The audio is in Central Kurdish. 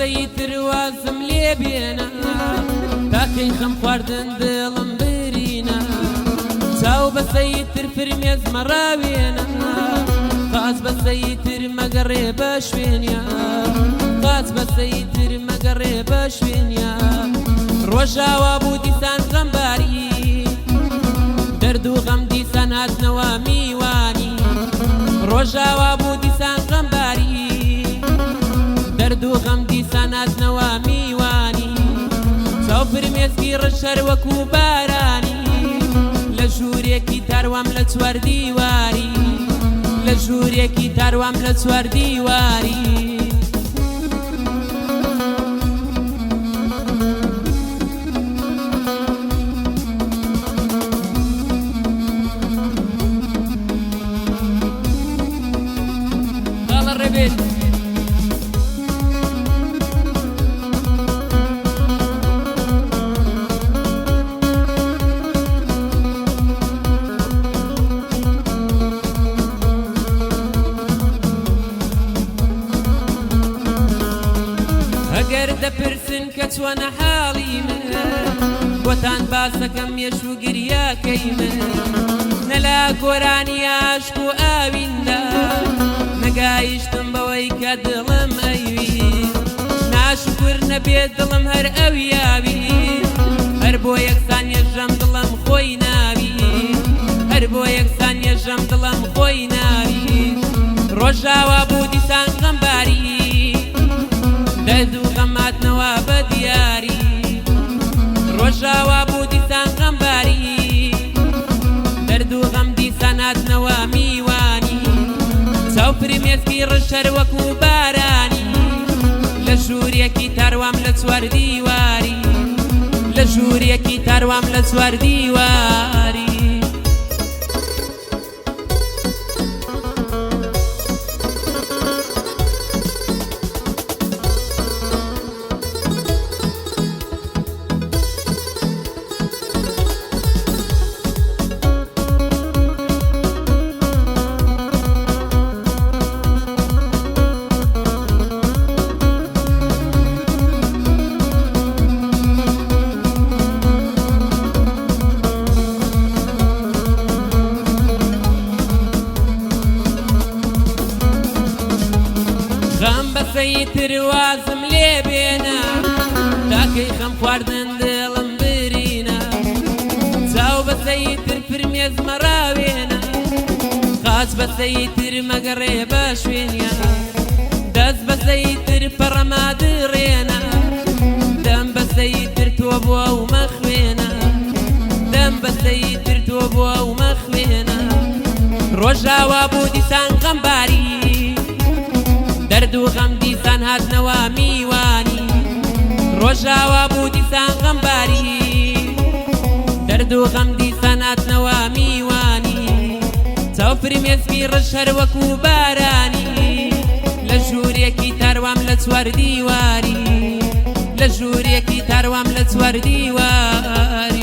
بەسەیتر وازم لێ بێنە تاکەی خەم خواردن دڵم برینە چاو بەسەیتر فرمێزمە ڕاوێنە قاس بەسەیتر مەگەڕێ بە شوێنیا قاس بەسەیتر مەگەڕێ بە شوێنیا ڕۆژاوا بوو دیسان غەمباری دەرد و غەم دیسان هاتنەوە میوانی ڕۆژاوا بوو دیسان غەمباری دەرد و غەم دیسان هاتنەوە میوانی چاو فرمێسکی ڕەشەر وەکو بارانی لە ژوورێکی تاروام لە چوار دیواری لە ژوورێکی تاروام لە چوار دیواری ئەگەر دەپرسن کە چۆنە حاڵی من بۆتان باسەکەم مێش و گریاکەی من نەلا گۆرانی عاشق و ئاویندا نەگایشتم بەوەی کە دڵم ئەوی ناشکر نەبێت دڵم هەر ئەویاوی هەر بۆ یەکسان یەژەم دڵم خۆی ناوی هەر بۆ یەکسان یەژەم دڵم خۆی ناوی ڕۆژاوا بوو دیسان غەمباری دەرد و غەماتنەوە بە دیاری ڕۆژاوا بوو دیسان غەمباری دەرد و غەم دیسان هاتنەوە میوانی چاو فرمێسکی ڕەشەر وەکو بارانی لە ژوورێکی تاروام لە چوار دیواری لە ژوورێکی تاروام لە چوار دیواری غەم بەسەیتر وازم لێ بێنە تاکەی خەم خواردن دڵم برینە چاو بەسەیتر فرمێزمە ڕاوێنە قاچ بەسەیتر مەگەڕێ بە شوێنیا دەست بەسەیتر پەڕەما دڕێنە دەم بەسەیتر تۆ بووە و مەخوێنە دەم بەسەیتر تۆ بووە و مەخوێنە ڕۆژاوا بوو دیسان غەمباری دەرد و غەم دیسان هاتنەوە میوانی ڕۆژاوا بوو دیسان غەمباری دەرد و غەم دیسان هاتنەوە میوانی چاو فرمێسکی ڕەشەر وەکو بارانی لە ژوورێکی تاروام لە چوار دیواری لە ژوورێکی تاروام لە چوار دیواری